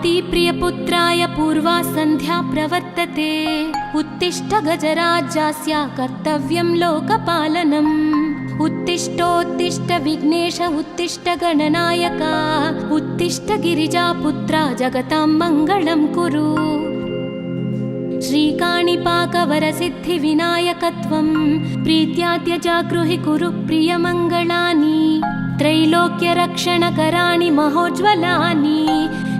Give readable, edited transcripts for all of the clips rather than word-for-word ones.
कुन्तीप्रियपुत्राय पूर्वा सन्ध्या प्रवर्तते। उत्तिष्ठ गजराज्यास्य कर्तव्यं लोकपालनम्। उत्तिष्ठोत्तिष्ठ विघ्नेश उत्तिष्ठ गणनायक। उत्तिष्ठ गिरिजापुत्रा जगतां मङ्गलं कुरु। श्रीकाणिपाकवरसिद्धिविनायकत्वं प्रीत्याद्य जागृहि कुरु प्रियमङ्गलानि। त्रैलोक्यरक्षणकराणि महोज्ज्वलानि।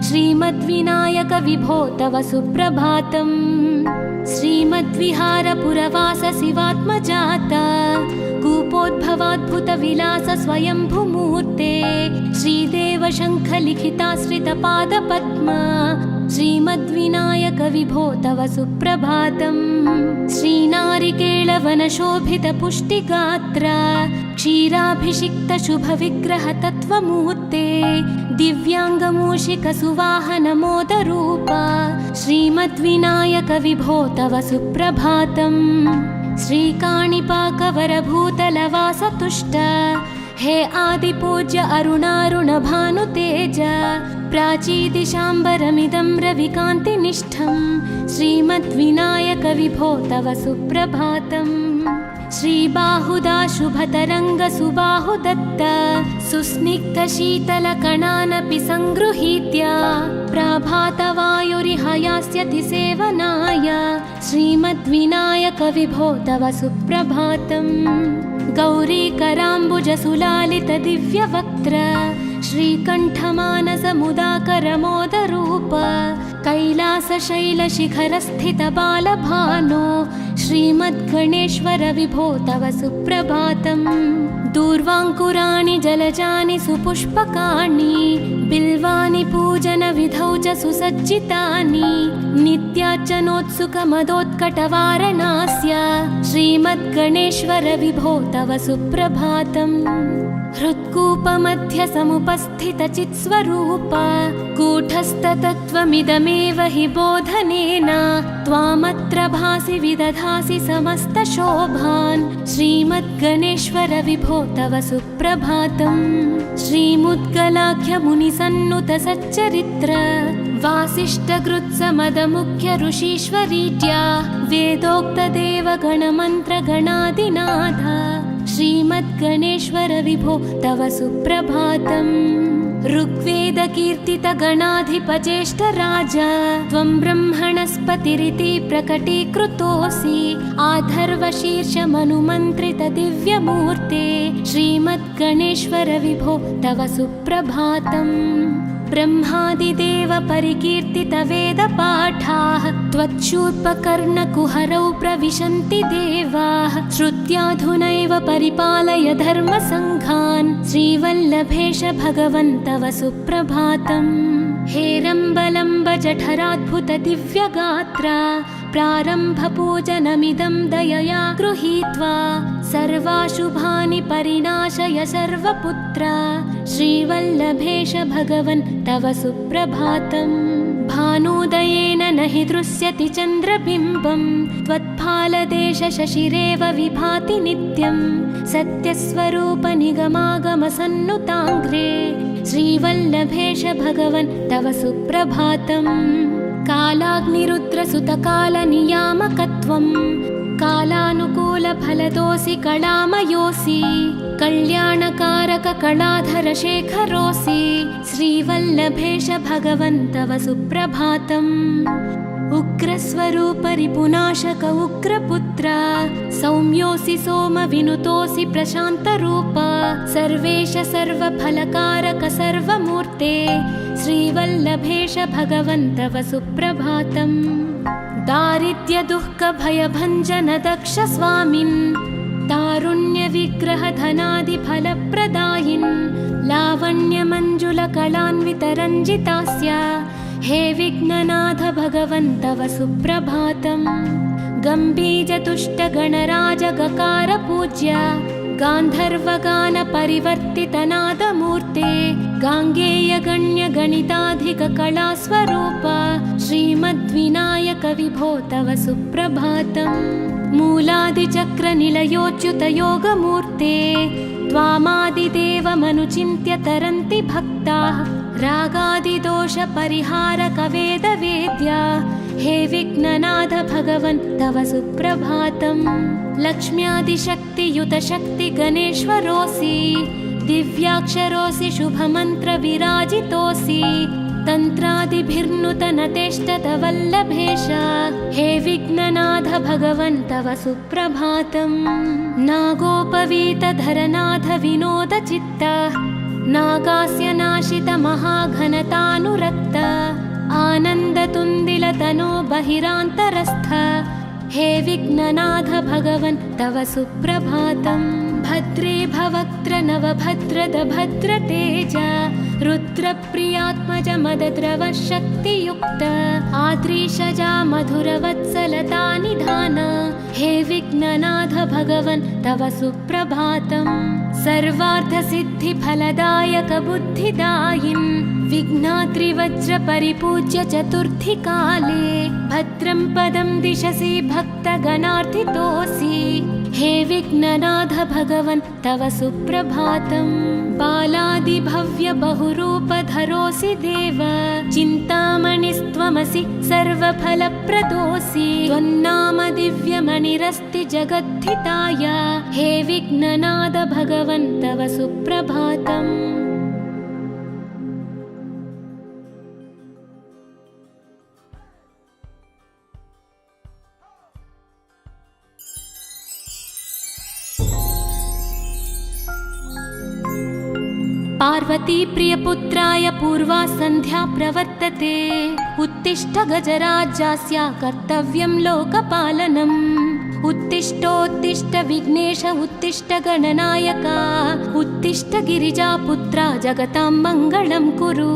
श्रीमद्विनायक विभो तव सुप्रभातम्। श्रीमद्विहारपुरवास शिवात्मजात कूपोद्भवाद्भुतविलास स्वयंभुमूर्ते। श्रीदेव शङ्खलिखिताश्रितपादपद्मा। श्रीमद्विनायक विभो तव सुप्रभातम्। श्रीनारिकेळवनशोभितपुष्टिगात्र क्षीराभिषिक्त शुभविग्रह तत्त्वमूर्ते। दिव्याङ्गमूषिकसुवाहनमोदरूप श्रीमद्विनायक विभो तव सुप्रभातम्। श्रीकाणिपाकवरभूतलवासतुष्ट हे आदिपूज्य अरुणारुणभानुतेज। प्राचीदिशाम्बरमिदं रविकान्तिनिष्ठं श्रीमद्विनायक विभो तव सुप्रभातम्। श्रीबाहुदा शुभतरङ्गसुबाहुदत्त सुस्निग्धशीतलकणानपि सङ्गृहीत्य प्राभातवायुरिहयास्यति सेवनाय श्रीमद्विनायक विभो तव सुप्रभातम्। गौरीकराम्बुजसुलालितदिव्यवक्त्र श्रीकण्ठमानसमुदाकरमोदरूप कैलासशैलशिखरस्थितबालभानो श्रीमद्गणेश्वर विभो तव सुप्रभातम्। दूर्वाङ्कुराणि जलजानि सुपुष्पकाणि बिल्वानि पूजनविधौ च सुसज्जितानि। नित्यार्चनोत्सुकमदोत्कटवारणास्य श्रीमद्गणेश्वर विभो तव सुप्रभातम्। हृत्कूपमध्यसमुपस्थितचित्स्वरूप कूटस्थतत्त्वमिदमेव हि बोधनेन त्वामत्र भासि विदधासि समस्तशोभान् श्रीमद्गणेश्वर विभो तव सुप्रभातम्। श्रीमुद्गलाख्यमुनिसन्नुतसच्चरित्र वासिष्ठकृत्समदमुख्य ऋषीश्वरीज्या वेदोक्तदेवगणमन्त्रगणादिनाथ श्रीमद्गणेश्वर विभो तव सुप्रभातम्। ऋग्वेदकीर्तितगणाधिपज्येष्ठराज त्वं ब्रह्मणस्पतिरिति प्रकटीकृतोऽसि। आधर्वशीर्षमनुमन्त्रितदिव्यमूर्ते श्रीमद्गणेश्वर विभो तव सुप्रभातम्। ब्रह्मादिदेव परिकीर्तितवेदपाठाः त्वच्छूर्पकर्णकुहरौ प्रविशन्ति देवाः। श्रुत्याधुनैव परिपालय धर्मसङ्घान् श्रीवल्लभेश भगवन् तव सुप्रभातम्। हेरम्बलम्ब जठराद्भुतदिव्यगात्र प्रारम्भपूजनमिदं दयया गृहीत्वा सर्वाशुभानि परिणाशय सर्वपुत्र श्रीवल्लभेश भगवन् तव सुप्रभातम्। भानुदयेन न हि दृश्यति चन्द्रबिम्बं त्वत्फालदेश शशिरेव विभाति नित्यं। सत्यस्वरूप निगमागमसन्नुताङ्घ्रे श्रीवल्लभेश भगवन् तव सुप्रभातम्। कालाग्निरुद्रसुतकालनियामकत्वं कालानुकूलफलदोऽसि कलामयोऽसि। कल्याणकारक कलाधरशेखरोऽसि श्रीवल्लभेश भगवन् तव सुप्रभातम्। उग्रस्वरूप रिपुनाशक उग्रपुत्र सौम्योऽसि सोमविनुतोऽसि प्रशान्तरूप। सर्वेश सर्वफलकारक सर्वमूर्ते श्रीवल्लभेश भगवन् तव सुप्रभातम्। दारिद्र्यदुःखभयभञ्जन दक्ष स्वामिन् तारुण्यविग्रहधनादिफलप्रदायिन् लावण्यमञ्जुलकलान्वितरञ्जितास्य हे विघ्ननाथ भगवन् तव सुप्रभातम्। गम्भीजतुष्टगणराजगकारपूज्य गान्धर्वगानपरिवर्तितनादमूर्ते गाङ्गेयगण्यगणिताधिककलास्वरूप श्रीमद्विनायक विभो तव सुप्रभातम्। मूलादिचक्रनिलयोच्युतयोगमूर्ते त्वामादिदेवमनुचिन्त्य तरन्ति भक्ताः रागादिदोषपरिहारक वेदवेद्या हे विघ्ननाथ भगवन् तव सुप्रभातम्। लक्ष्म्यादिशक्तियुतशक्ति गणेश्वरोऽसि दिव्याक्षरोऽसि शुभमन्त्रविराजितोऽसि तन्त्रादिभिर्नुतनतेष्टतवल्लभेश हे विघ्ननाथ भगवन् तव सुप्रभातम्। नागोपवीतधरनाथ विनोदचित्त नागास्य नाशित महाघनतानुरक्त आनन्दतुन्दिलतनो बहिरान्तरस्थ हे विघ्ननाथ भगवन् तव सुप्रभातम्। भद्रे भवक्त्र नवभद्रद भद्रतेज रुद्रप्रियात्मज मदद्रव शक्तियुक्त आद्रीशजा मधुरवत्सलता निधान हे विघ्ननाथ भगवन् तव सुप्रभातम्। सर्वार्थसिद्धिफलदायक बुद्धिदायिन् विघ्नात्रिवज्रपरिपूज्य चतुर्थी काले भद्रं पदं दिशसि भक्तगणार्थितोऽसि हे विघ्ननाथ भगवन् तव सुप्रभातम्। बालादिभव्य बहुरूपधरोऽसि देव चिन्तामणिस्त्वमसि सर्वफलप्रदोऽसि त्वन्नाम दिव्यमणिरस्ति जगद्धिताय हे विघ्ननाथ भगवन् तव सुप्रभातम्। पार्वती प्रियपुत्राय पूर्वा सन्ध्या प्रवर्तते उत्तिष्ठ गजराज्यस्य कर्तव्यं लोकपालनम्। उत्तिष्ठोत्तिष्ठ विघ्नेश उत्तिष्ठ गणनायक उत्तिष्ठ गिरिजापुत्रा जगतां मङ्गलं कुरु।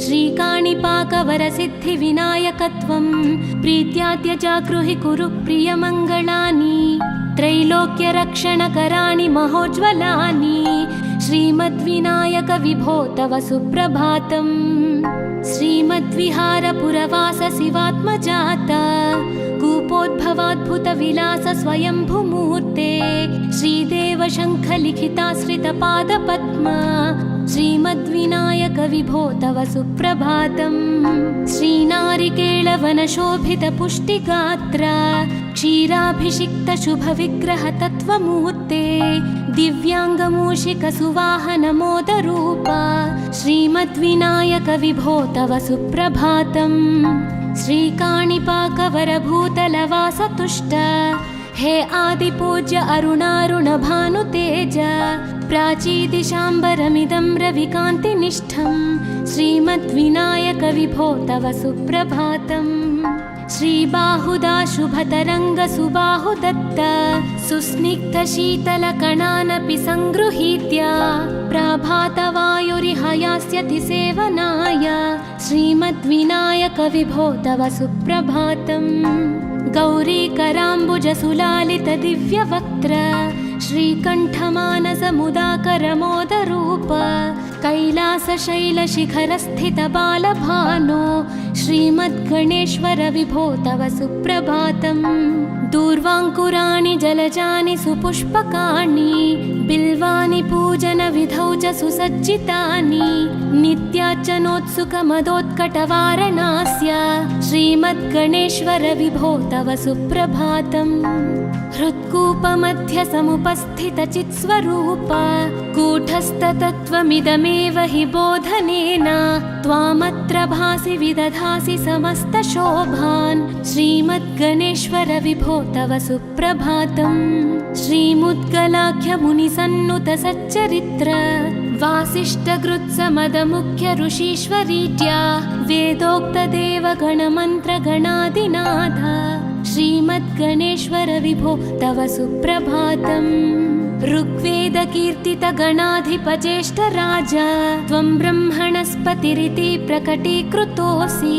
श्रीकाणिपाकवरसिद्धिविनायकत्वं प्रीत्याद्य जागृहि कुरु प्रियमङ्गलानि त्रैलोक्यरक्षणकराणि महोज्ज्वलानि श्रीमद्विनायक विभो तव सुप्रभातम्। श्रीमद्विहारपुरवास शिवात्मजात कूपोद्भवाद्भुतविलास स्वयंभुमूर्ते श्रीदेव शङ्खलिखिताश्रितपादपद्मा श्रीमद्विनायक विभो तव सुप्रभातम्। श्रीनारिकेळवनशोभितपुष्टिगात्र क्षीराभिषिक्त शुभविग्रह तत्त्वमूर्ते दिव्याङ्गमूषिकसुवाहनमोदरूप श्रीमद्विनायक विभो तव सुप्रभातम्। श्रीकाणिपाकवरभूतलवासतुष्ट हे आदिपूज्य अरुणारुणभानुतेज प्राचीदिशाम्बरमिदं रविकान्तिनिष्ठं श्रीमद्विनायक विभो तव सुप्रभातम्। श्रीबाहुदा शुभतरङ्ग सुबाहुदत्त सुस्निग्धशीतलकणानपि सङ्गृहीत्य प्रभातवायुरिहयास्यति सेवनाय श्रीमद्विनायक विभो तव सुप्रभातम्। गौरीकराम्बुजसुलालित दिव्यवक्त्र श्रीकण्ठमानसमुदाकरमोदरूप कैलासशैलशिखरस्थित बालभानो श्रीमद्गणेश्वर विभो तव सुप्रभातम्। दूर्वाङ्कुराणि जलजानि सुपुष्पकाणि बिल्वानि पूजनविधौ च सुसज्जितानि नित्यार्चनोत्सुकमदोत्कटवारणास्य श्रीमद्गणेश्वर विभो तव सुप्रभातम्। हृत्कूपमध्य समुपस्थितचित्स्वरूप कूटस्थतत्त्वमिदमेव हि बोधनेन त्वामत्र भासि विदधासि समस्तशोभान् श्रीमद्गणेश्वर विभो तव सुप्रभातम्। श्रीमुद्गलाख्यमुनिसन्नुत सच्चरित्र वासिष्ठगृत्समदमुख्य ऋषीश्वरीड्या वेदोक्तदेवगणमन्त्रगणादिनाथ श्रीमद्गणेश्वर विभो तव सुप्रभातम्। ऋग्वेदकीर्तितगणाधिपज्येष्ठराज त्वं ब्रह्मणस्पतिरिति प्रकटीकृतोऽसि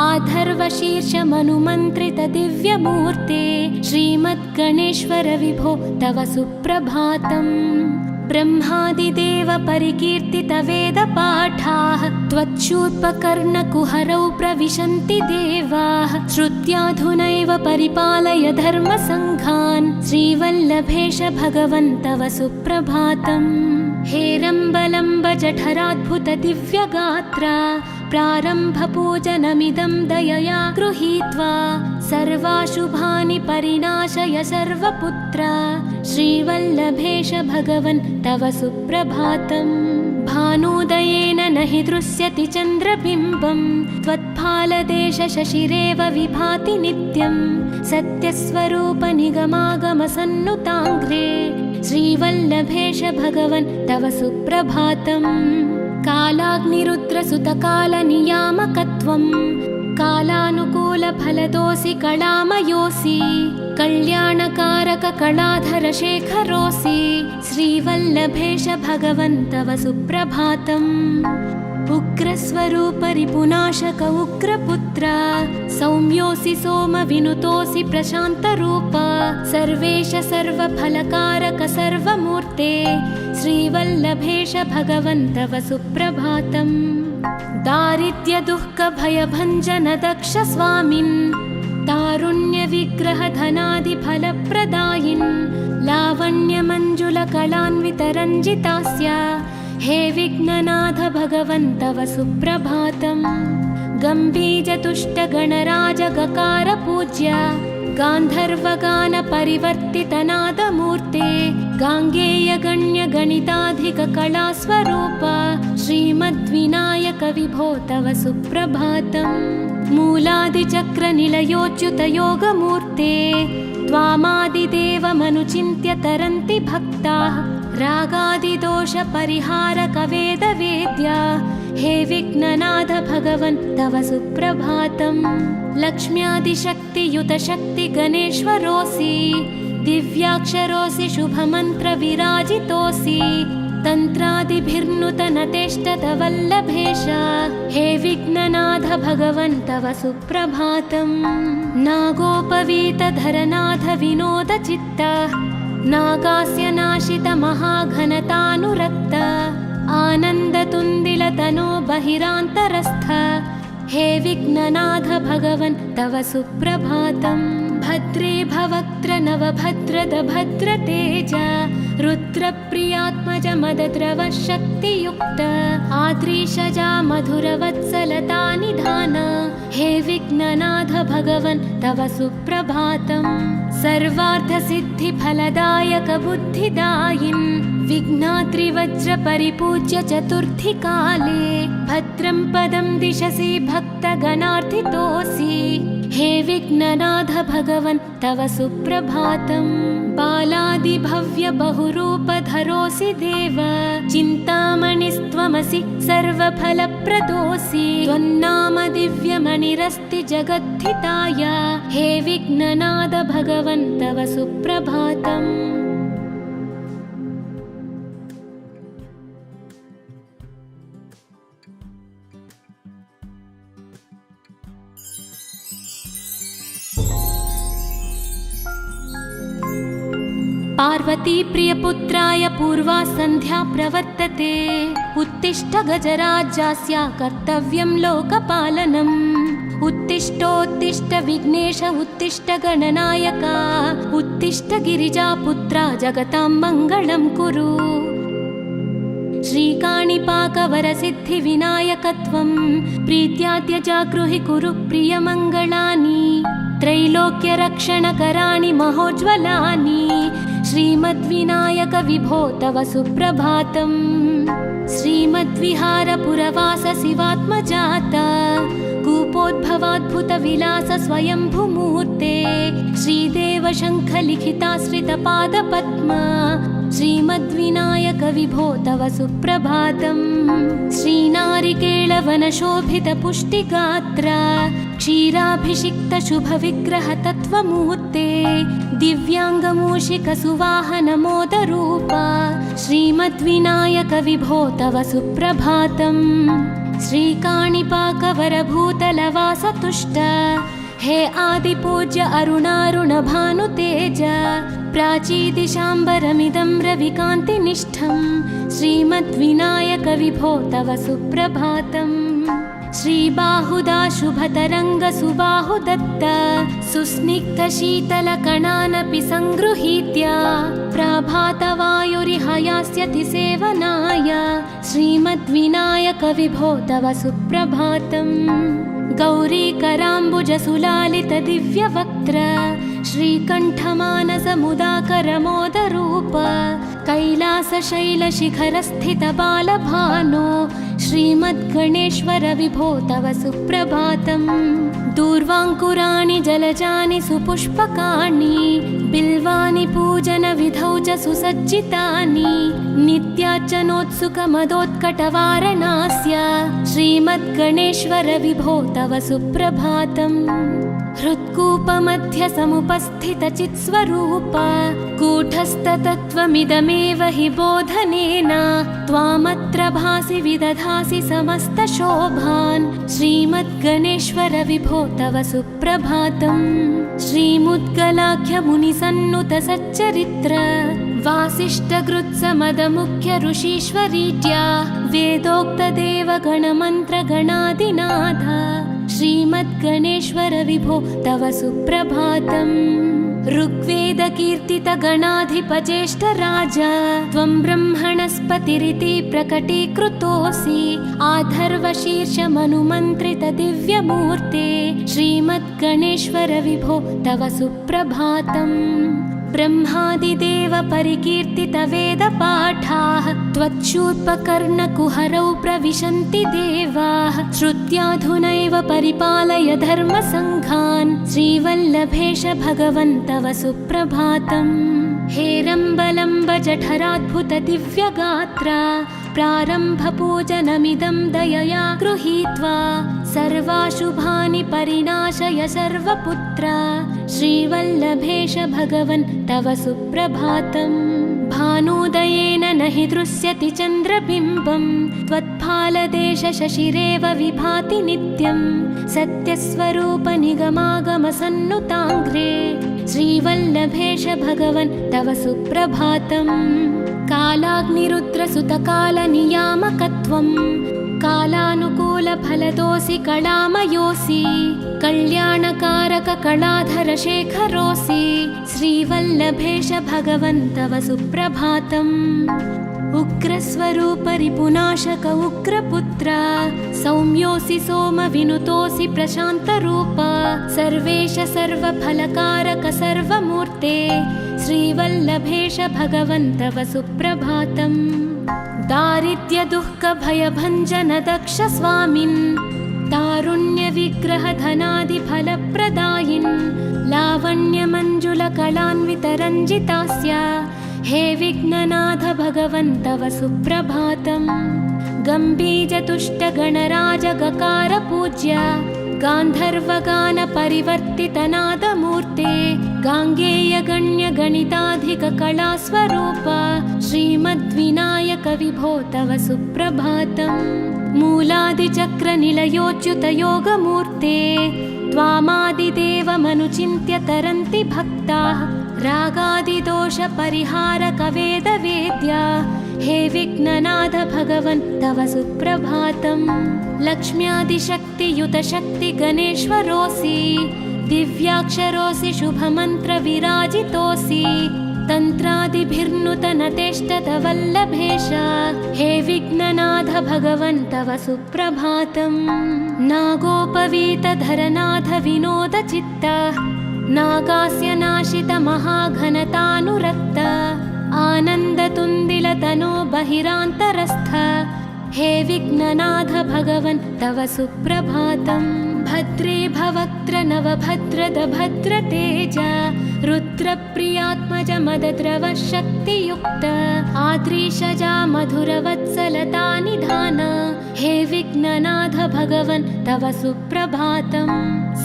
आधर्वशीर्षमनुमन्त्रित दिव्यमूर्ते श्रीमद्गणेश्वर विभो तव सुप्रभातम्। ब्रह्मादिदेव परिकीर्तितवेदपाठाः त्वच्छूर्पकर्णकुहरौ प्रविशन्ति देवाः श्रुत्याधुनैव परिपालय धर्मसङ्घान् श्रीवल्लभेश भगवन् तव सुप्रभातम्। हेरम्बलम्ब जठराद्भुत दिव्यगात्रा प्रारम्भपूजनमिदं दयया गृहीत्वा सर्वाशुभानि परिनाशय सर्वपुत्र श्रीवल्लभेश भगवन् तव सुप्रभातम्। भानोदयेन न हि दृश्यति चन्द्रबिम्बं त्वत्फालदेश शशिरेव विभाति नित्यं सत्यस्वरूप निगमागमसन्नुताङ्घ्रे श्रीवल्लभेश भगवन् तव सुप्रभातम्। कालाग्निरुद्रसुतकालनियामकत्वं कालानुकूलफलदोऽसि कलामयोऽसि कल्याणकारक कलाधर शेखरोऽसि श्रीवल्लभेश भगवन् तव सुप्रभातम्। उग्रस्वरूप रिपुनाशक उग्रपुत्र सौम्योऽसि सोमविनुतोऽसि प्रशान्तरूप सर्वेश सर्वफलकारक सर्वमूर्ते श्रीवल्लभेश भगवन् तव सुप्रभातम्। दारिद्र्यदुःखभयभञ्जन दक्ष स्वामिन् तारुण्यविग्रह धनादिफलप्रदायिन् लावण्यमञ्जुलकलान्वितरञ्जितास्य हे विघ्ननाथ भगवन् तव सुप्रभातम्। गम्भीरतुष्टगणराज गकार पूज्य गान्धर्वगान परिवर्तितनादमूर्ते गाङ्गेय गण्य गणिताधिक कलास्वरूप श्रीमद्विनायक विभो तव सुप्रभातम्। मूलादिचक्र निलयोच्युत योगमूर्ते त्वामादिदेवमनुचिन्त्य तरन्ति भक्ताः रागादिदोष परिहारक वेदवेद्य हे विघ्ननाथ भगवन् तव सुप्रभातम्। लक्ष्म्यादिशक्तियुत शक्ति गणेश्वरोऽसि दिव्याक्षरोऽसि शुभमन्त्र विराजितोऽसि तन्त्रादिभिर्नुतनतेष्टत वल्लभेश हे विघ्ननाथ भगवन् तव सुप्रभातम्। नागोपवीतधरनाथ विनोद चित्त नागास्य नाशित महाघनतानुरक्त आनन्दतुन्दिलतनो बहिरान्तरस्थ हे विघ्ननाथ भगवन् तव सुप्रभातम्। भद्रे भवक्त्र नवभद्रद भद्रतेज रुद्रप्रियात्मज मदद्रव शक्तियुक्त आद्रीशजा मधुरवत्सलता निधान हे विघ्ननाथ भगवन् तव सुप्रभातम्। सर्वार्थसिद्धिफलदायक बुद्धिदायिन् विघ्नाद्रिवज्र परिपूज्य चतुर्थी काले भद्रं पदं दिशसि भक्तगणार्थितोऽसि हे विघ्ननाथ भगवन् तव सुप्रभातम्। बालादिभव्य बहुरूपधरोऽसि देव चिन्तामणिस्त्वमसि सर्वफलप्रदोऽसि त्वन्नाम दिव्यमणिरस्ति जगद्धिताय हे विघ्ननाथ भगवन् तव सुप्रभातम्। पार्वती प्रियपुत्राय पूर्वा सन्ध्या प्रवर्तते उत्तिष्ठ गजराज्यस्य कर्तव्यं लोकपालनम्। उत्तिष्ठोत्तिष्ठ विघ्नेश उत्तिष्ठ गणनायक उत्तिष्ठ गिरिजापुत्रा जगतां मङ्गलं कुरु। श्रीकाणिपाकवरसिद्धिविनायकत्वं प्रीत्याद्य जागृहि कुरु प्रियमङ्गलानि त्रैलोक्यरक्षणकराणि महोज्ज्वलानि श्रीमद्विनायक विभो तव सुप्रभातम्। श्रीमद्विहारपुरवास शिवात्मजात कूपोद्भवाद्भुतविलास स्वयंभुमूर्ते श्रीदेव शङ्खलिखिताश्रितपादपद्म श्रीमद्विनायक विभो तव सुप्रभातम्। श्रीनारिकेळवनशोभितपुष्टिगात्र क्षीराभिषिक्त शुभविग्रह तत्त्वमूर्ते दिव्याङ्गमूषिकसुवाहनमोदरूप श्रीमद्विनायक विभो तव सुप्रभातम्। श्रीकाणिपाकवरभूतलवासतुष्ट हे आदिपूज्य अरुणारुणभानुतेज प्राचीदिशाम्बरमिदं रविकान्तिनिष्ठं श्रीमद्विनायक विभो तव सुप्रभातम्। श्रीबाहुदाशुभतरङ्गसुबाहुदत्त सुस्निग्धशीतलकणानपि सङ्गृहीत्य प्रभातवायुरिहयास्यति सेवनाय श्रीमद्विनायक विभो तव सुप्रभातम्। गौरीकराम्बुजसुलालितदिव्यवक्त्र श्रीकण्ठमानसमुदाकरमोदरूप कैलासशैलशिखरस्थितबालभानो श्रीमद्गणेश्वर विभो तव सुप्रभातम्। दूर्वाङ्कुराणि जलजानि सुपुष्पकाणि बिल्वानि पूजनविधौ च सुसज्जितानि नित्यार्चनोत्सुकमदोत्कटवारणास्य श्रीमद्गणेश्वर विभो तव सुप्रभातम्। हृत्कूपमध्यसमुपस्थितचित्स्वरूप कूटस्थतत्त्वमिदमेव हि बोधनेन त्वामत्र भासि विदधासि समस्तशोभान् श्रीमद्गणेश्वर विभो तव सुप्रभातम्। श्रीमुद्गलाख्यमुनिसन्नुतसच्चरित्र वासिष्ठकृत्समदमुख्य ऋषीश्वरीज्या वेदोक्तदेवगणमन्त्रगणादिनाथ श्रीमद्गणेश्वर विभो तव सुप्रभातम्। ऋग्वेदकीर्तितगणाधिपज्येष्ठराज त्वं ब्रह्मणस्पतिरिति प्रकटीकृतोऽसि आधर्वशीर्षमनुमन्त्रितदिव्यमूर्ते श्रीमद्गणेश्वर विभो तव सुप्रभातम्। ब्रह्मादिदेव परिकीर्तितवेदपाठाः त्वच्छूर्पकर्णकुहरौ प्रविशन्ति देवाः श्रुत्याधुनैव परिपालय धर्मसङ्घान् श्रीवल्लभेश भगवन् तव सुप्रभातम्। हेरम्बलम्ब जठराद्भुत दिव्यगात्र प्रारम्भपूजनमिदं दयया गृहीत्वा सर्वाशुभानि परिणाशय सर्वपुत्र श्रीवल्लभेश भगवन् तव सुप्रभातम्। भानोदयेन न हि दृश्यति चन्द्रबिम्बं त्वत्फालदेश शशिरेव विभाति नित्यं सत्यस्वरूप निगमागमसन्नुताङ्घ्रे श्रीवल्लभेश भगवन् तव सुप्रभातम्। कालाग्निरुद्रसुतकालनियामकत्वं कालानुकूलफलदोऽसि कलामयोऽसि कल्याणकारककलाधरशेखरोऽसि श्रीवल्लभेश भगवन् तव सुप्रभातम्। उग्रस्वरूपरिपुनाशक उग्रपुत्र सौम्योऽसि सोमविनुतोऽसि प्रशान्तरूप सर्वेश सर्वफलकारक सर्वमूर्ते श्रीवल्लभेश भगवन् तव सुप्रभातम्। दारिद्र्यदुःखभयभञ्जन दक्ष स्वामिन् तारुण्यविग्रहधनादिफलप्रदायिन् लावण्यमञ्जुलकलान्वितरञ्जितास्य हे विघ्ननाथ भगवन् तव सुप्रभातम्। गम्भीजतुष्टगणराजगकार गान्धर्वगानपरिवर्तितनादमूर्ते गाङ्गेयगण्यगणिताधिककलास्वरूप श्रीमद्विनायक विभो तव सुप्रभातम्। मूलादिचक्रनिलयोच्युतयोगमूर्ते त्वामादिदेवमनुचिन्त्य तरन्ति भक्ताः रागादिदोषपरिहारकवेदवेद्या हे विघ्ननाथ भगवन् तव सुप्रभातम्। लक्ष्म्यादिशक्तियुतशक्तिगणेश्वरोऽसि दिव्याक्षरोऽसि शुभमन्त्रविराजितोऽसि तन्त्रादिभिर्नुतनतेष्टतवल्लभेश हे विघ्ननाथ भगवन् तव सुप्रभातम्। नागोपवीतधरनाथ विनोदचित्त नागास्य नाशित महाघनतानुरक्त आनन्दतुन्दिलतनो बहिरान्तरस्थ हे विघ्ननाथ भगवन् तव सुप्रभातम्। भद्रे भवक्त्र नवभद्रद भद्रतेज रुद्रप्रियात्मज मदद्रव शक्तियुक्त आद्रीशजा मधुरवत्सलता निधान हे विघ्ननाथ भगवन् तव सुप्रभातम्।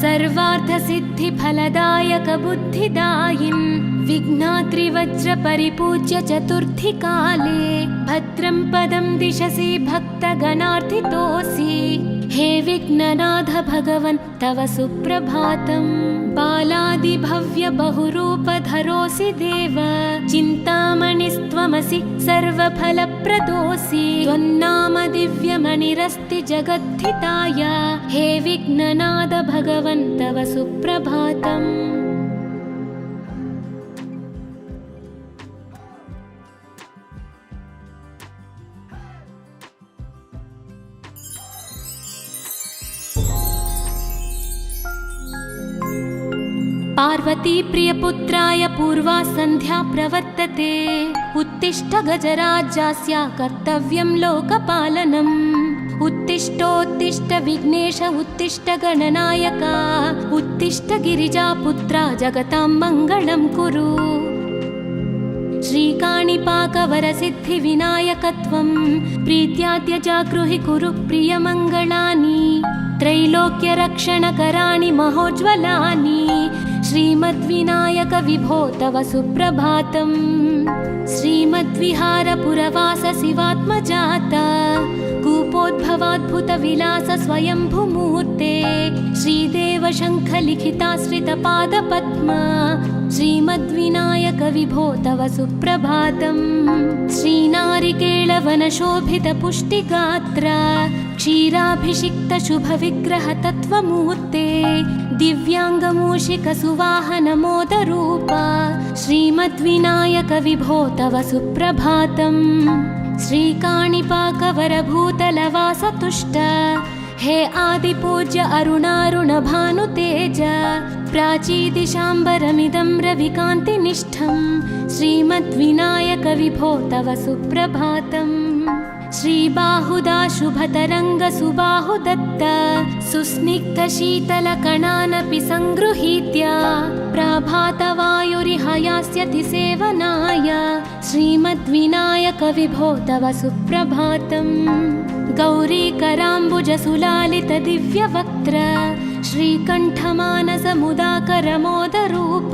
सर्वार्थसिद्धिफलदायक बुद्धिदायिन् विघ्नाद्रिवज्रपरिपूज्य चतुर्थी काले भद्रं पदं दिशसि भक्तगणार्थितोऽसि हे विघ्ननाथ भगवन् तव सुप्रभातम् बालादिभव्य बहुरूपधरोऽसि देव चिन्तामणिस्त्वमसि सर्वफलप्रदोऽसि त्वन्नाम दिव्यमणिरस्ति जगद्धिताय हे विघ्ननाथ भगवन् तव सुप्रभातम् पार्वती प्रियपुत्राय पूर्वा सन्ध्या प्रवर्तते उत्तिष्ठ गजराज्यस्य कर्तव्यं लोकपालनम् उत्तिष्ठोत्तिष्ठ विघ्नेश उत्तिष्ठ गणनायक उत्तिष्ठ गिरिजापुत्रा जगतां मङ्गलं कुरु श्रीकाणिपाकवरसिद्धिविनायकत्वं प्रीत्याद्य जागृहि कुरु प्रियमङ्गलानि त्रैलोक्यरक्षणकराणि महोज्ज्वलानि श्रीमद्विनायक विभो तव सुप्रभातम् श्रीमद्विहारपुरवास शिवात्मजात कूपोद्भवाद्भुतविलास स्वयंभुमूर्ते श्रीदेव शङ्खलिखिताश्रितपादपद्मा श्रीमद्विनायक विभो तव सुप्रभातम् श्रीनारिकेळवनशोभितपुष्टिगात्र क्षीराभिषिक्तशुभविग्रहतत्त्वमूर्ते दिव्याङ्गमूषिकसुवाहनमोदरूप श्रीमद्विनायक विभो तव सुप्रभातम् श्रीकाणिपाकवरभूतलवासतुष्ट हे आदिपूज्य अरुणारुणभानुतेज प्राचीदिशाम्बरमिदं रविकान्तिनिष्ठं श्रीमद्विनायक विभो तव सुप्रभातम् श्रीबाहुदा शुभतरङ्गसुबाहुदत्त सुस्निग्धशीतलकणानपि सङ्गृहीत्य प्रभातवायुरिह यास्यति सेवनाय श्रीमद्विनायक विभो तव सुप्रभातम् गौरीकराम्बुजसुलालितदिव्यवक्त्र श्रीकण्ठमानसमुदाकरमोदरूप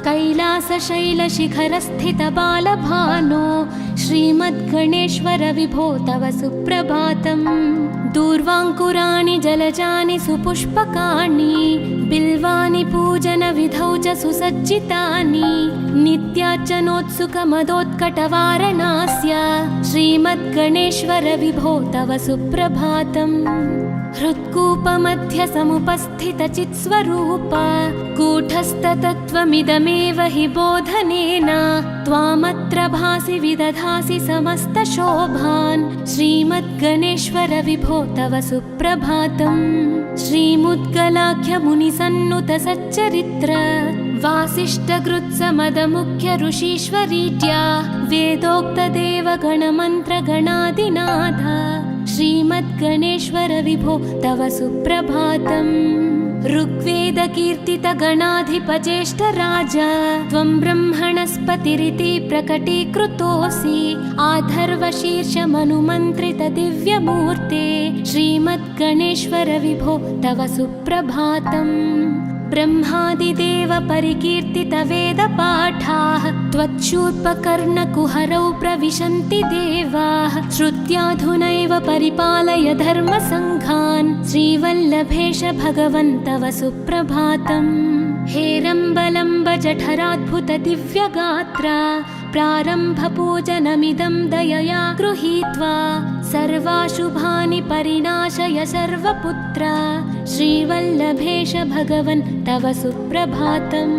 कैलासशैलशिखरस्थितबालभानो श्रीमद्गणेश्वर विभो तव सुप्रभातम् दूर्वाङ्कुराणि जलजानि सुपुष्पकाणि बिल्वानि पूजनविधौ च सुसज्जितानि नित्यार्चनोत्सुकमदोत्कटवारणास्य श्रीमद्गणेश्वर विभो तव सुप्रभातम् हृत्कूपमध्यसमुपस्थितचित्स्वरूप कूटस्थतत्त्वमिदमेव हि बोधनेन त्वामत्र भासि विदधासि समस्तशोभान् श्रीमद्गणेश्वर विभो तव सुप्रभातम् श्रीमुद्गलाख्यमुनिसन्नुतसच्चरित्र वासिष्ठगृत्समदमुख्य ऋषीश्वरीट्या वेदोक्तदेवगणमन्त्रगणादिनाथ श्रीमद्गणेश्वर विभो तव सुप्रभातम् ऋग्वेदकीर्तितगणाधिपज्येष्ठराज त्वं ब्रह्मणस्पतिरिति प्रकटीकृतोऽसि आधर्वशीर्षमनुमन्त्रितदिव्यमूर्ते श्रीमद्गणेश्वर विभो तव सुप्रभातम् ब्रह्मादिदेव परिकीर्तितवेदपाठाः त्वच्छूर्पकर्णकुहरौ प्रविशन्ति देवाः श्रुत्याधुनैव परिपालय धर्मसङ्घान् श्रीवल्लभेश भगवन् तव सुप्रभातम् हेरम्बलम्ब जठराद्भुतदिव्यगात्र प्रारम्भपूजनमिदं दयया गृहीत्वा सर्वाशुभानि परिनाशय सर्वपुत्र श्रीवल्लभेश भगवन् तव सुप्रभातम्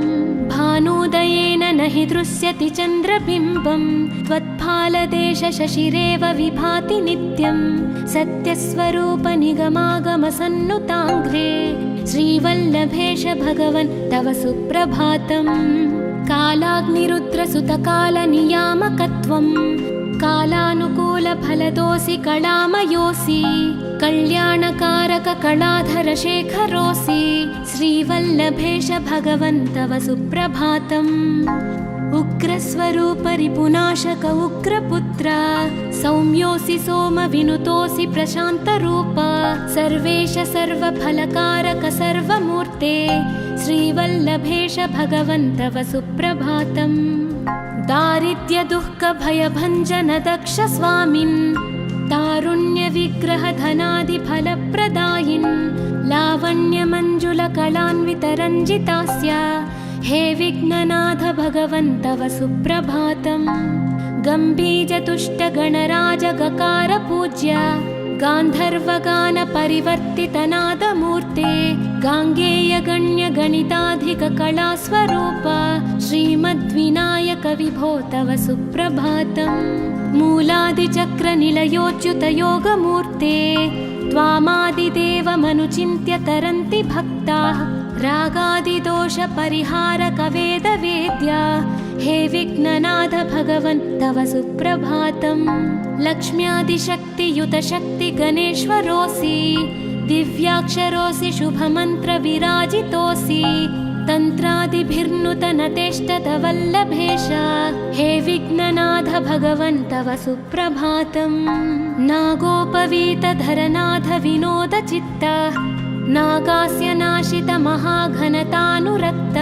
भानुदयेन न हि दृश्यति चन्द्रबिम्बं त्वत्फालदेश शशिरेव विभाति नित्यं सत्यस्वरूप निगमागमसन्नुताङ्घ्रे श्रीवल्लभेश भगवन् तव सुप्रभातम् कालाग्निरुद्रसुतकालनियामकत्वं कालानुकूलफलदोऽसि कलामयोऽसि कल्याणकारक कलाधरशेखरोऽसि श्रीवल्लभेश भगवन् तव सुप्रभातम् उग्रस्वरूप रिपुनाशक उग्रपुत्र सौम्योऽसि सोमविनुतोऽसि प्रशान्तरूप सर्वेश सर्वफलकारक सर्वमूर्ते श्रीवल्लभेश भगवन् तव सुप्रभातम् दारिद्र्यदुःखभयभञ्जन दक्ष स्वामिन् तारुण्य विग्रहधनादिफलप्रदायिन् लावण्यमञ्जुलकलान्वितरञ्जितास्य हे विघ्ननाथ भगवन् तव सुप्रभातम्। गम्भीरतुष्टगणराजगकार पूज्य गान्धर्वगानपरिवर्तितनादमूर्ते गाङ्गेयगण्यगणिताधिककलास्वरूप श्रीमद्विनायक विभो तव सुप्रभातम्। मूलादिचक्रनिलयोच्युतयोगमूर्ते त्वामादिदेवमनुचिन्त्य तरन्ति भक्ताः रागादिदोषपरिहारकवेदवेद्या हे विघ्ननाथ भगवन् तव सुप्रभातम्। लक्ष्म्यादिशक्तियुतशक्तिगणेश्वरोऽसि दिव्याक्षरोऽसि शुभमन्त्रविराजितोऽसि तन्त्रादिभिर्नुतनतेष्टतवल्लभेश हे विघ्ननाथ भगवन् तव सुप्रभातम्। नागोपवीतधरनाथ विनोदचित्त नागास्य नाशित महाघनतानुरक्त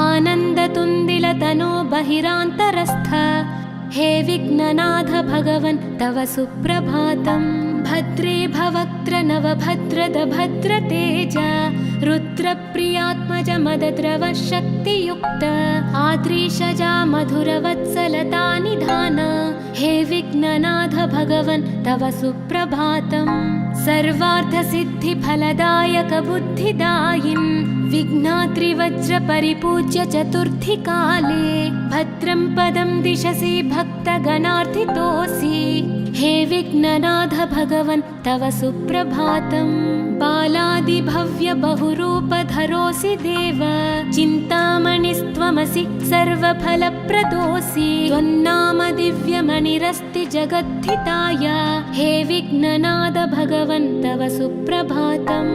आनन्दतुन्दिलतनो बहिरान्तरस्थ हे विघ्ननाथ भगवन् तव सुप्रभातम्। भद्रे भवक्त्र नवभद्रद भद्रतेज रुद्रप्रियात्मज मदद्रव शक्तियुक्त आद्रीशजा मधुरवत्सलतानिधान हे विघ्ननाथ भगवन् तव सुप्रभातम्। सर्वार्थसिद्धिफलदायक बुद्धिदायिन् विघ्नात्रिवज्रपरिपूज्य चतुर्थीकाले भद्रं पदं दिशसि भक्तगणार्थितोऽसि हे विघ्ननाथ भगवन् तव सुप्रभातम्। बालादिभव्य बहुरूपधरोऽसि देव चिन्तामणिस्त्वमसि सर्वफलप्रदोऽसि त्वन्नाम दिव्यमणिरस्ति जगद्धिताय हे विघ्ननाथ भगवन् तव सुप्रभातम्।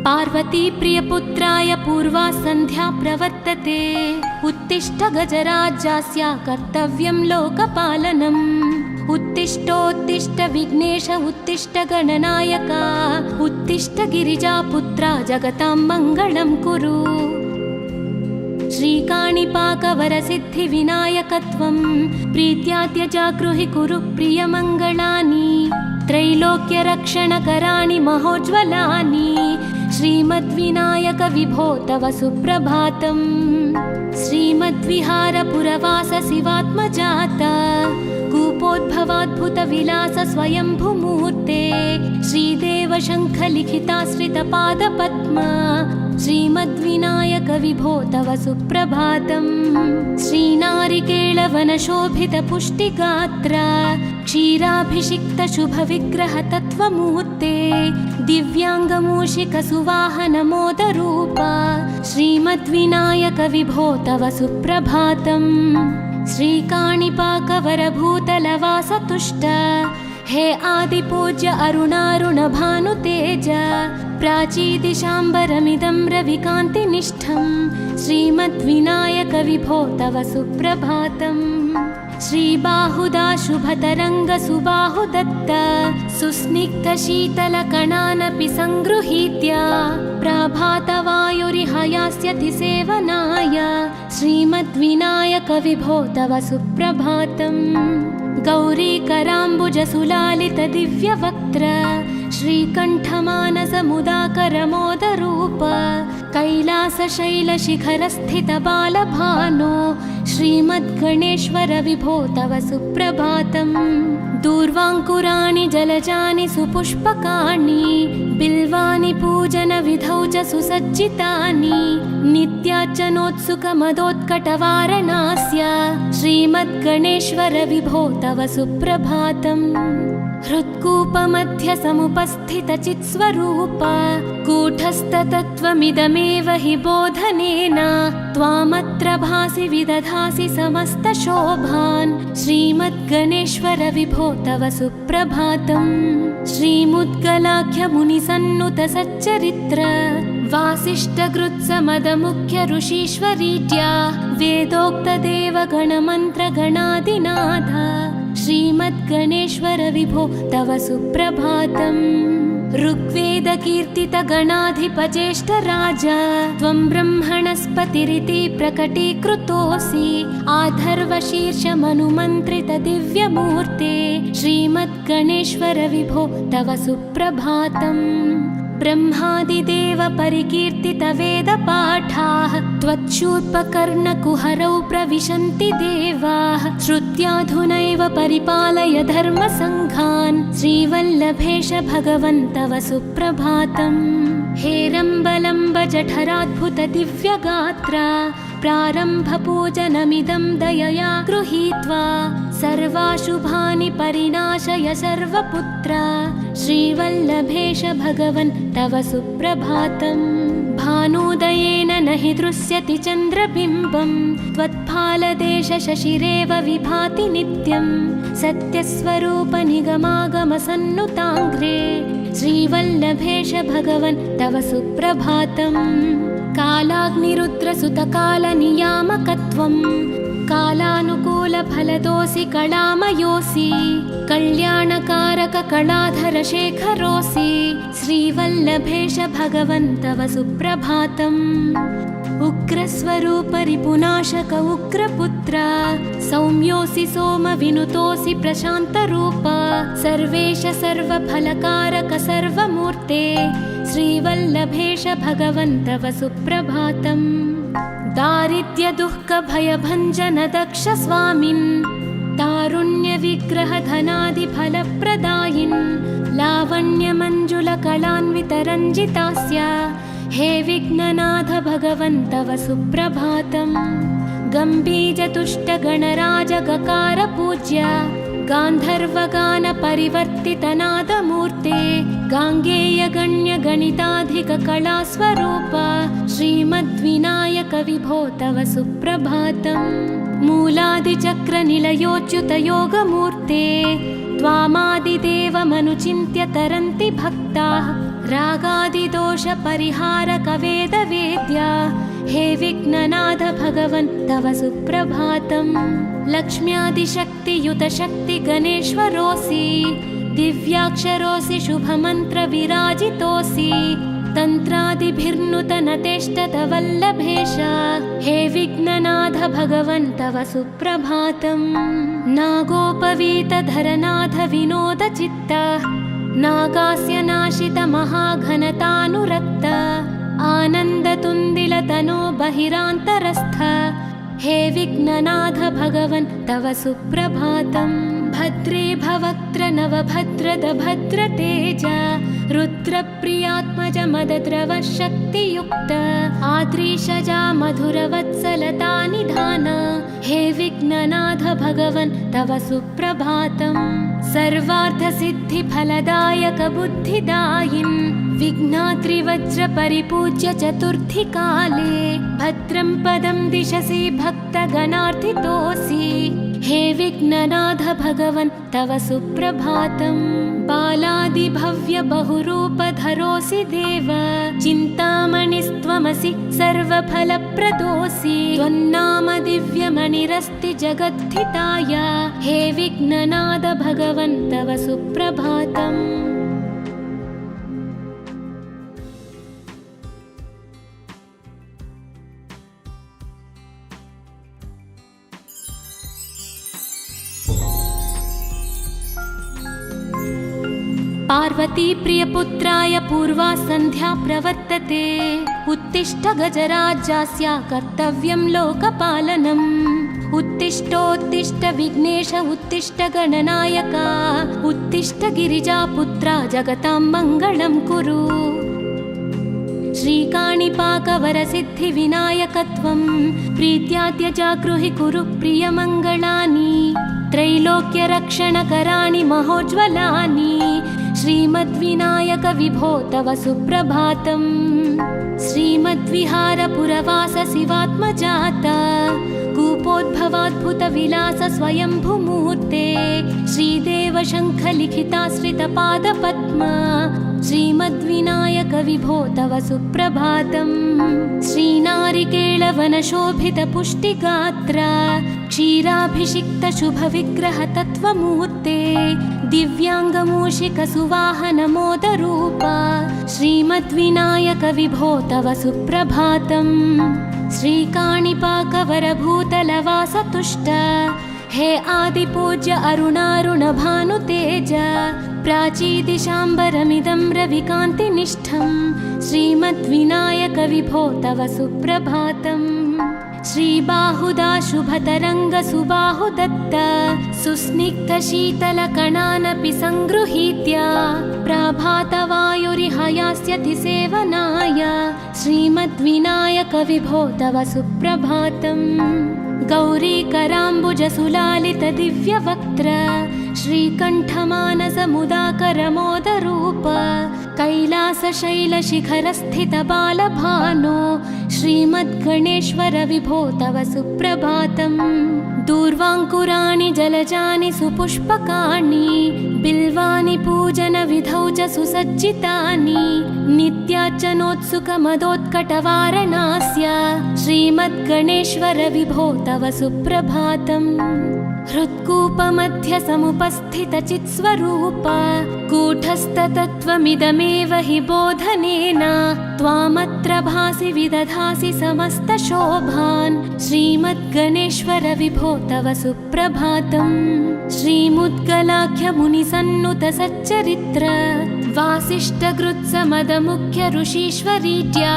पार्वती प्रियपुत्राय पूर्वा सन्ध्या प्रवर्तते उत्तिष्ठ गजराज्यस्य कर्तव्यं लोकपालनम्। उत्तिष्ठोत्तिष्ठ विघ्नेश उत्तिष्ठ गणनायक उत्तिष्ठ गिरिजापुत्रा जगतां मङ्गलं कुरु। श्रीकाणिपाकवरसिद्धिविनायकत्वं प्रीत्याद्य जागृहि कुरु प्रियमङ्गलानि त्रैलोक्यरक्षणकराणि महोज्ज्वलानि श्रीमद्विनायक विभो तव सुप्रभातम्। श्रीमद्विहारपुरवास शिवात्मजात कूपोद्भवाद्भुतविलास स्वयंभुमूर्ते श्रीदेव शङ्खलिखिताश्रितपादपद्मा श्रीमद्विनायक विभो तव सुप्रभातम्। श्रीनारिकेळवनशोभितपुष्टिगात्र क्षीराभिषिक्त शुभविग्रह तत्त्वमूर्ते दिव्याङ्गमूषिकसुवाहनमोदरूप श्रीमद्विनायक विभो तव सुप्रभातम्। श्रीकाणिपाकवरभूतलवासतुष्ट हे आदिपूज्य अरुणारुणभानुतेज प्राचीदिशाम्बरमिदं रविकान्तिनिष्ठं श्रीमद्विनायक विभो तव सुप्रभातम्। श्रीबाहुदा शुभतरङ्गसुबाहुदत्त सुस्निग्धशीतलकणानपि सङ्गृहीत्य प्रभातवायुरिहयास्यति सेवनाय श्रीमद्विनायक विभो तव सुप्रभातम्। गौरीकराम्बुजसुलालित दिव्यवक्त्र श्रीकण्ठमानसमुदाकरमोदरूप कैलासशैलशिखरस्थितबालभानो श्रीमद्गणेश्वर विभो तव सुप्रभातम्। दूर्वाङ्कुराणि जलजानि सुपुष्पकाणि बिल्वानि पूजनविधौ च सुसज्जितानि नित्यार्चनोत्सुकमदोत्कटवारणास्य श्रीमद्गणेश्वर विभो तव सुप्रभातम्। हृत्कूपमध्य समुपस्थितचित्स्वरूप कूटस्थतत्त्वमिदमेव हि बोधनेन त्वामत्र भासि विदधासि समस्तशोभान् श्रीमद्गणेश्वर विभो तव सुप्रभातम्। श्रीमुद्गलाख्यमुनिसन्नुत सच्चरित्र वासिष्ठगृत्समदमुख्य ऋषीश्वरीज्या वेदोक्तदेवगणमन्त्रगणादिनाथ श्रीमद्गणेश्वर विभो तव सुप्रभातम्। ऋग्वेदकीर्तितगणाधिपज्येष्ठ राजा त्वं ब्रह्मणस्पतिरिति प्रकटीकृतोऽसि। आधर्वशीर्षमनुमन्त्रित दिव्यमूर्ते श्रीमद्गणेश्वर विभो तव सुप्रभातम्। ब्रह्मादिदेव परिकीर्तित वेदपाठाः त्वच्छूर्पकर्णकुहरौ प्रविशन्ति देवाः। श्रुत्याधुनैव परिपालय धर्मसङ्घान् श्रीवल्लभेश भगवन् तव सुप्रभातम्। हेरम्बलम्ब जठराद्भुत दिव्यगात्रा प्रारम्भपूजनमिदं दयया गृहीत्वा सर्वाशुभानि परिनाशय सर्वपुत्रा श्रीवल्लभेश भगवन् तव सुप्रभातम्। भानुदयेन न हि दृश्यति चन्द्रबिम्बं त्वत्फालदेश शशिरेव विभाति नित्यं। सत्यस्वरूप निगमागमसन्नुताङ्घ्रे श्रीवल्लभेश भगवन् तव सुप्रभातम्। कालाग्निरुद्रसुतकालनियामकत्वं कालानुकूलफलदोऽसि कलामयोऽसि। कल्याणकारक कलाधरशेखरोऽसि श्रीवल्लभेश भगवन् तव सुप्रभातम्। उग्रस्वरूप रिपुनाशक उग्रपुत्र सौम्योऽसि सोमविनुतोऽसि प्रशान्तरूप। सर्वेश सर्वफलकारक सर्वमूर्ते श्रीवल्लभेश भगवन् तव सुप्रभातम्। दारिद्र्य दुःख भयभञ्जन दक्ष स्वामिन् तारुण्य विग्रह धनादि फलप्रदायिन्। लावण्य मंजुल कलान्वित रञ्जितास्य हे विघ्ननाथ भगवन् तव सुप्रभातम्। गम्भीर तुष्ट गणराज गकार पूज्य गान्धर्वगान परिवर्तित नादमूर्ते गाङ्गेय गण्य गणिताधिक कलास्वरूप श्रीमद्विनायक विभो तव सुप्रभातम्। मूलादिचक्र निलयोच्युत योगमूर्ते त्वामादिदेवमनुचिन्त्य तरन्ति भक्ताः। रागादिदोष परिहारक वेदवेद्या हे विघ्ननाथ भगवन् तव सुप्रभातम्। लक्ष्म्यादिशक्तियुत शक्ति गणेश्वरोऽसि दिव्याक्षरोऽसि शुभमन्त्र विराजितोऽसि। तन्त्रादिभिर्नुत नतेष्टत वल्लभेश हे विघ्ननाथ भगवन् तव सुप्रभातम्। नागोपवीत धरनाथ विनोद चित्त नागास्य नाशित महाघनतानुरक्त। आनन्दतुन्दिल तनो बहिरान्तरस्थ हे विघ्ननाथ भगवन् तव सुप्रभातम्। भद्रे भवक्त्र नवभद्रद भद्रतेज रुद्रप्रियात्मज मदद्रव शक्तियुक्त। आद्रीशजा मधुरवत्सलता निधान हे विघ्ननाथ भगवन् तव सुप्रभातम्। सर्वार्थसिद्धिफलदायक बुद्धिदायिन् विघ्नाद्रिवज्र परिपूज्य चतुर्थी काले भद्रं पदं दिशसि भक्तगणार्थितोऽसि हे विघ्ननाथ भगवन् तव सुप्रभातम्। बालादिभव्य बहुरूपधरोऽसि देव चिन्तामणिस्त्वमसि सर्वफलप्रदोऽसि। त्वन्नाम दिव्यमणिरस्ति जगद्धिताय हे विघ्ननाथ भगवन् तव सुप्रभातम्। पार्वती प्रियपुत्राय पूर्वा सन्ध्या प्रवर्तते। उत्तिष्ठ गजराज्यस्य कर्तव्यं लोकपालनम्। उत्तिष्ठोत्तिष्ठ विघ्नेश उत्तिष्ठ गणनायक उत्तिष्ठ गिरिजापुत्रा जगतां मङ्गलं कुरु। श्रीकाणिपाकवरसिद्धिविनायकत्वं प्रीत्याद्य जागृहि कुरु प्रियमङ्गलानि। त्रैलोक्यरक्षणकराणि महोज्ज्वलानि श्रीमद्विनायक विभो तव सुप्रभातम्। श्रीमद्विहारपुरवास शिवात्मजाता कूपोद्भवाद्भुत विलास स्वयंभुमूर्ते श्रीदेव शङ्ख लिखिताश्रित पादपद्मा श्रीमद्विनायक विभो तव सुप्रभातम्। श्रीनारिकेळ नीलवनशोभितपुष्टिगात्र क्षीराभिषिक्तशुभविग्रहतत्त्वमूर्ते दिव्याङ्गमूषिकसुवाहनमोदरूप श्रीमद्विनायक विभो तव सुप्रभातम्। श्रीकाणिपाकवरभूतलवासतुष्ट हे आदिपूज्य अरुणारुणभानुतेज प्राचीदिशाम्बरमिदं रविकान्तिनिष्ठं श्रीमद्विनायक विभो तव सुप्रभातम्। श्रीबाहुदा शुभतरङ्गसुबाहुदत्त सुस्निग्धशीतलकणानपि सङ्गृहीत्य प्रभातवायुरिह यास्यति सेवनाय श्रीमद्विनायक विभो तव सुप्रभातम्। गौरीकराम्बुजसुलालितदिव्यवक्त्र श्रीकण्ठमानसमुदाकरमोदरूप कैलासशैलशिखरस्थितबालभानो श्रीमद्गणेश्वर विभो तव सुप्रभातम्। दूर्वाङ्कुराणि जलजानि सुपुष्पकाणि बिल्वानि पूजनविधौ च सुसज्जितानि नित्यार्चनोत्सुकमदोत्कटवारणास्य श्रीमद्गणेश्वर विभो तव सुप्रभातम्। हृत्कूपमध्यसमुपस्थितचित्स्वरूप कूटस्थतत्त्वमिदमेव हि बोधनेन त्वामत्र भासि विदधासि समस्तशोभान् श्रीमद्गणेश्वर विभो तव सुप्रभातम्। श्रीमुद्गलाख्यमुनिसन्नुतसच्चरित्र वासिष्ठकृत्समदमुख्य ऋषीश्वरीत्या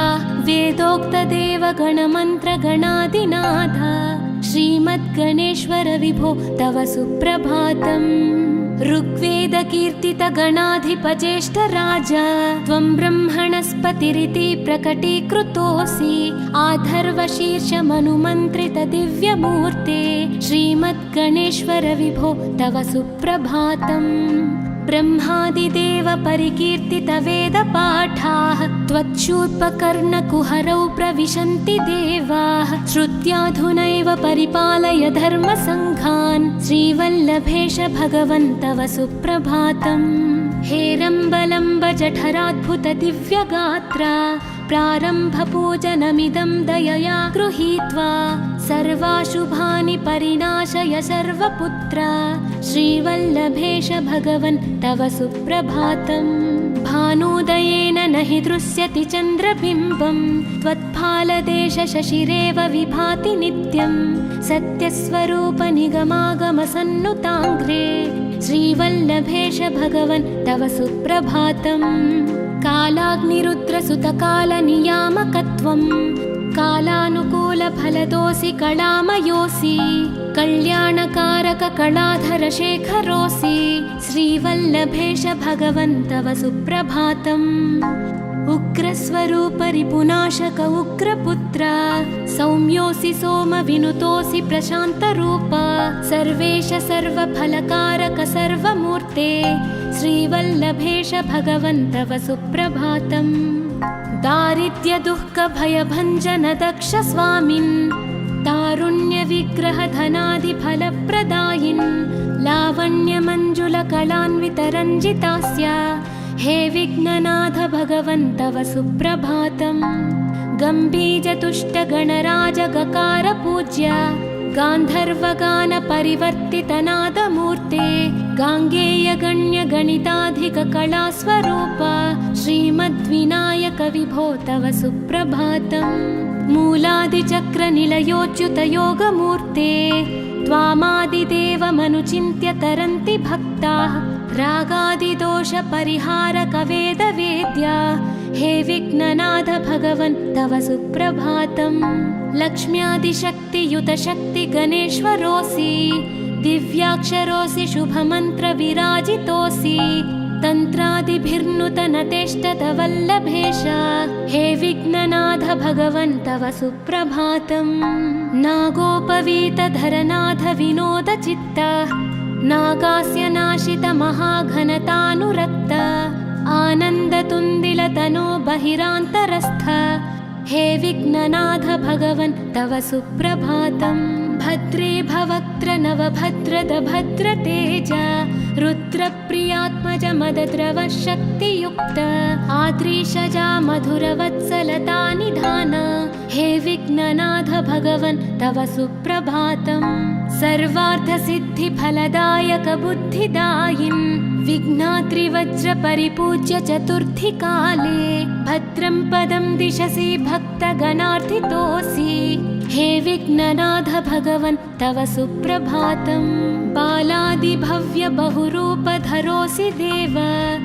वेदोक्तदेवगणमन्त्रगणादिनाथ श्रीमद्गणेश्वर विभो तव सुप्रभातम्। ऋग्वेदकीर्तितगणाधिपज्येष्ठराज त्वं ब्रह्मणस्पतिरिति प्रकटीकृतोऽसि आधर्वशीर्षमनुमन्त्रितदिव्यमूर्ते श्रीमद्गणेश्वर विभो तव सुप्रभातम्। ब्रह्मादिदेव परिकीर्तितवेदपाठाः त्वच्छूर्पकर्णकुहरौ प्रविशन्ति देवाः श्रुत्याधुनैव परिपालय धर्मसङ्घान् श्रीवल्लभेश भगवन् तव सुप्रभातम्। हेरम्बलम्ब जठराद्भुतदिव्यगात्र प्रारम्भपूजनमिदं दयया गृहीत्वा सर्वाशुभानि परिनाशय सर्वपुत्र श्रीवल्लभेश भगवन् तव सुप्रभातम्। भानुदयेन न हि दृश्यति चन्द्रबिम्बं त्वत्फालदेशशशिरेव विभाति नित्यं सत्यस्वरूप निगमागमसन्नुताङ्घ्रे श्रीवल्लभेश भगवन् तव सुप्रभातम्। कालाग्निरुद्रसुतकालनियामकत्वं कालानुकूलफलदोऽसि कलामयोऽसि कल्याणकारक कलाधरशेखरोऽसि श्रीवल्लभेश भगवन् तव सुप्रभातम्। उग्रस्वरूप रिपुनाशक उग्रपुत्र सौम्योऽसि सोमविनुतोऽसि प्रशान्तरूप सर्वेश सर्वफलकारक सर्वमूर्ते श्रीवल्लभेश भगवन् तव सुप्रभातम्। दारिद्र्यदुःखभयभञ्जन दक्ष स्वामिन् तारुण्यविग्रहधनादिफलप्रदायिन् लावण्यमञ्जुलकलान्वितरञ्जितास्य हे विघ्ननाथ भगवन् तव सुप्रभातम्। गम्भीजतुष्टगणराजगकार पूज्य गान्धर्वगानपरिवर्तितनादमूर्ते गाङ्गेयगण्यगणिताधिककलास्वरूप श्रीमद्विनायक विभो तव सुप्रभातम्। मूलादिचक्रनिलयोच्युतयोगमूर्ते त्वामादिदेवमनुचिन्त्य तरन्ति भक्ताः रागादिदोषपरिहारक वेदवेद्या हे विघ्ननाथ भगवन् तव सुप्रभातम्। लक्ष्म्यादिशक्तियुतशक्ति गणेश्वरोऽसि दिव्याक्षरोऽसि शुभमन्त्रविराजितोऽसि तन्त्रादिभिर्नुतनतेष्टतवल्लभेश हे विघ्ननाथ भगवन् तव सुप्रभातम्। नागोपवीतधरनाथ विनोदचित्त नागास्य नाशित महाघनतानुरक्त आनन्दतुन्दिलतनो बहिरान्तरस्थ हे विघ्ननाथ भगवन् तव सुप्रभातम्। भद्रे भवक्त्र नवभद्रद भद्रतेज रुद्रप्रियात्मज मदद्रवशक्तियुक्त आद्रीशजा मधुरवत्सलता निधान हे विघ्न विघ्ननाथ भगवन् तव सुप्रभातम् सर्वार्थसिद्धिफलदायक बुद्धिदायिन् विघ्नात्रिवज्र परिपूज्य चतुर्थीकाले भद्रं पदं दिशसि भक्तगणार्थितोऽसि हे विघ्ननाथ भगवन् तव सुप्रभातम् बालादिभव्य बहुरूपधरोऽसि देव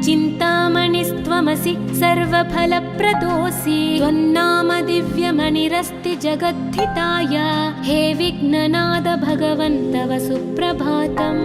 चिन्तामणिस्त्वमसि सर्वफलप्रदोऽसि त्वन्नाम दिव्यमणिरस्ति जगद्धिताय हे विघ्ननाथ भगवन् तव सुप्रभातम्